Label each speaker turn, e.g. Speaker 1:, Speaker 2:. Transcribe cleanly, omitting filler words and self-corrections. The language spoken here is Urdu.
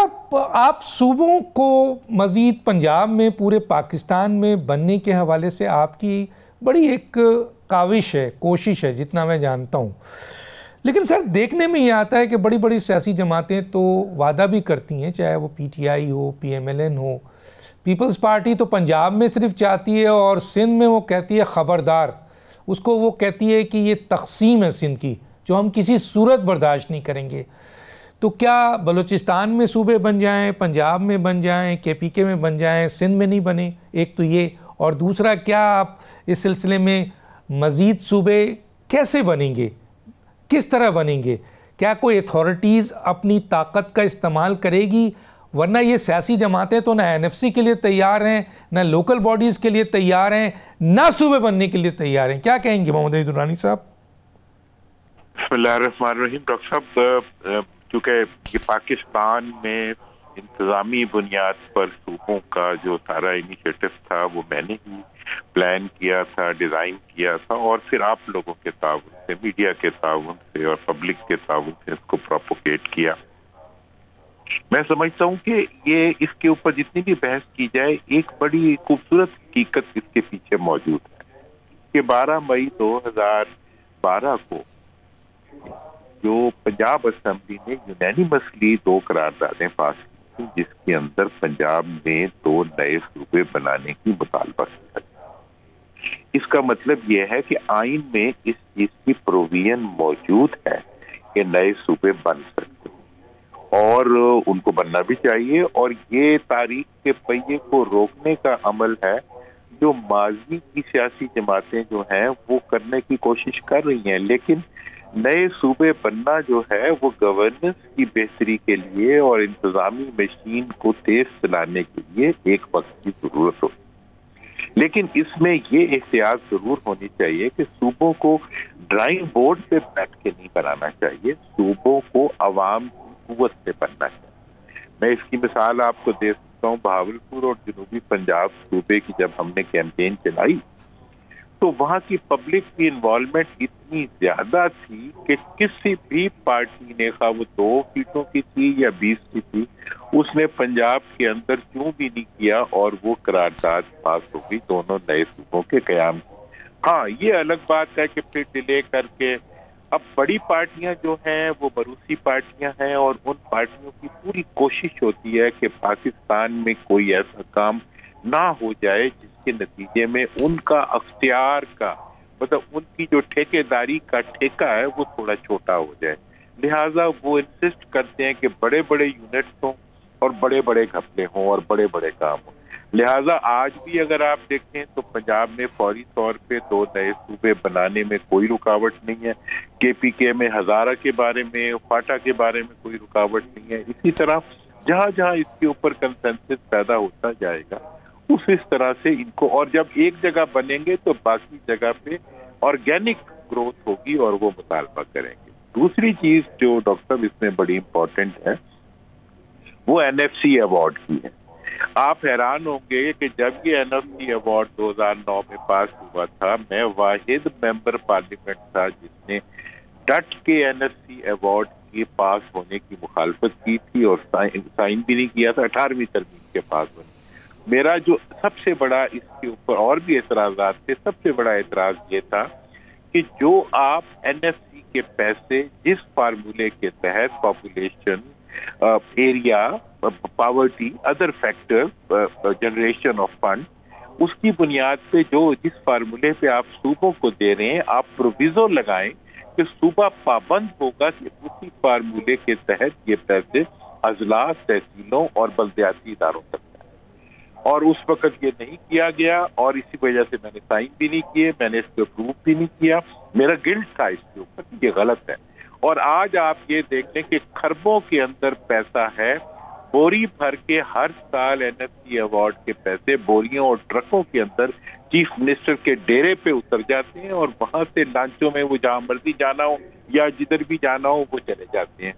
Speaker 1: صاحب آپ صوبوں کو مزید پنجاب میں پورے پاکستان میں بننے کے حوالے سے آپ کی بڑی ایک کاوش ہے، کوشش ہے جتنا میں جانتا ہوں، لیکن سر دیکھنے میں یہ آتا ہے کہ بڑی بڑی سیاسی جماعتیں تو وعدہ بھی کرتی ہیں، چاہے وہ پی ٹی آئی ہو، پی ایم ایل این ہو، پیپلز پارٹی تو پنجاب میں صرف چاہتی ہے اور سندھ میں وہ کہتی ہے خبردار، اس کو وہ کہتی ہے کہ یہ تقسیم ہے سندھ کی جو ہم کسی صورت برداشت نہیں کریں گے۔ تو کیا بلوچستان میں صوبے بن جائیں، پنجاب میں بن جائیں، کے پی کے میں بن جائیں، سندھ میں نہیں بنے؟ ایک تو یہ، اور دوسرا کیا آپ اس سلسلے میں مزید صوبے کیسے بنیں گے، کس طرح بنیں گے؟ کیا کوئی اتھارٹیز اپنی طاقت کا استعمال کرے گی؟ ورنہ یہ سیاسی جماعتیں تو نہ این ایف سی کے لیے تیار ہیں، نہ لوکل باڈیز کے لیے تیار ہیں، نہ صوبے بننے کے لیے تیار ہیں۔ کیا کہیں گے محمد علی درانی صاحب؟
Speaker 2: بسم اللہ الرحمن الرحیم۔ ڈاکٹر صاحب، چونکہ یہ پاکستان میں انتظامی بنیاد پر صوبوں کا جو سارا انیشیٹو تھا وہ میں نے ہی پلان کیا تھا، ڈیزائن کیا تھا، اور پھر آپ لوگوں کے تعاون سے، میڈیا کے تعاون سے اور پبلک کے تعاون سے اس کو پروپوگیٹ کیا۔ میں سمجھتا ہوں کہ یہ اس کے اوپر جتنی بھی بحث کی جائے، ایک بڑی خوبصورت حقیقت اس کے پیچھے موجود ہے کہ 12 مئی 2012 کو جو پنجاب اسمبلی نے یونینیمسلی 2 قراردادیں پاس کی تھیں، جس کے اندر پنجاب میں 2 نئے صوبے بنانے کی مطالبہ کیا گیا۔ اس کا مطلب یہ ہے کہ آئین میں اس چیز کی پروویژن موجود ہے کہ نئے صوبے بن سکتے ہیں اور ان کو بننا بھی چاہیے، اور یہ تاریخ کے پہیے کو روکنے کا عمل ہے جو ماضی کی سیاسی جماعتیں جو ہیں وہ کرنے کی کوشش کر رہی ہیں، لیکن نئے صوبے بننا جو ہے وہ گورننس کی بہتری کے لیے اور انتظامی مشین کو تیز چلانے کے لیے ایک وقت کی ضرورت ہو، لیکن اس میں یہ احتیاط ضرور ہونی چاہیے کہ صوبوں کو ڈرائنگ بورڈ پہ بیٹھ کے نہیں بنانا چاہیے، صوبوں کو عوام کی قوت سے بننا چاہیے۔ میں اس کی مثال آپ کو دے سکتا ہوں، بہاولپور اور جنوبی پنجاب صوبے کی جب ہم نے کیمپین چلائی تو وہاں کی پبلک کی انوالومنٹ اتنی زیادہ تھی کہ کسی بھی پارٹی نے، خواہ وہ 2 سیٹوں کی تھی یا 20 کی تھی، اس نے پنجاب کے اندر کیوں بھی نہیں کیا اور وہ قرارداد پاس ہو گئی دونوں نئے صوبوں کے قیام کی۔ ہاں، یہ الگ بات ہے کہ پھر ڈیلے کر کے اب بڑی پارٹیاں جو ہیں وہ بروسی پارٹیاں ہیں، اور ان پارٹیوں کی پوری کوشش ہوتی ہے کہ پاکستان میں کوئی ایسا کام نہ ہو جائے جس کے نتیجے میں ان کا اختیار کا، مطلب ان کی جو ٹھیکے داری کا ٹھیکہ ہے وہ تھوڑا چھوٹا ہو جائے، لہٰذا وہ انسسٹ کرتے ہیں کہ بڑے بڑے یونٹس ہوں اور بڑے بڑے گھپلے ہوں اور بڑے بڑے کام ہوں۔ لہٰذا آج بھی اگر آپ دیکھیں تو پنجاب میں فوری طور پہ 2 نئے صوبے بنانے میں کوئی رکاوٹ نہیں ہے، کے پی کے میں ہزارہ کے بارے میں، فاٹا کے بارے میں کوئی رکاوٹ نہیں ہے۔ اسی طرح جہاں جہاں اس کے اوپر کنسنسس پیدا ہوتا جائے گا اس طرح سے ان کو، اور جب ایک جگہ بنیں گے تو باقی جگہ پہ آرگینک گروتھ ہوگی اور وہ مطالبہ کریں گے۔ دوسری چیز جو ڈاکٹر صاحب اس میں بڑی امپورٹنٹ ہے وہ این ایف سی ایوارڈ کی ہے۔ آپ حیران ہوں گے کہ جب یہ این ایف سی ایوارڈ 2009 میں پاس ہوا تھا، میں واحد ممبر پارلیمنٹ تھا جس نے ڈٹ کے این ایف سی ایوارڈ کے پاس ہونے کی مخالفت کی تھی اور سائن بھی نہیں کیا تھا 18ویں ترمیم کے پاس ہونے۔ میرا جو سب سے بڑا اس کے اوپر، اور بھی اعتراضات تھے، سب سے بڑا اعتراض یہ تھا کہ جو آپ این ایف سی کے پیسے جس فارمولے کے تحت population, area, poverty, other factor, generation of fund, اس کی بنیاد پہ جو جس فارمولے پہ آپ صوبوں کو دے رہے ہیں، آپ پروویزو لگائیں کہ صوبہ پابند ہوگا کہ اسی فارمولے کے تحت یہ پیسے اضلاع، تحصیلوں اور بلدیاتی اداروں تک، اور اس وقت یہ نہیں کیا گیا، اور اسی وجہ سے میں نے سائن بھی نہیں کیے، میں نے اس کو اپروو بھی نہیں کیا۔ میرا گلٹ تھا اس کے اوپر، یہ غلط ہے۔ اور آج آپ یہ دیکھ لیں کہ خربوں کے اندر پیسہ ہے، بوری بھر کے ہر سال این ایف سی ایوارڈ کے پیسے بوریوں اور ٹرکوں کے اندر چیف منسٹر کے ڈیرے پہ اتر جاتے ہیں، اور وہاں سے لانچوں میں وہ جہاں مرضی جانا ہو یا جدھر بھی جانا ہو وہ چلے جاتے ہیں۔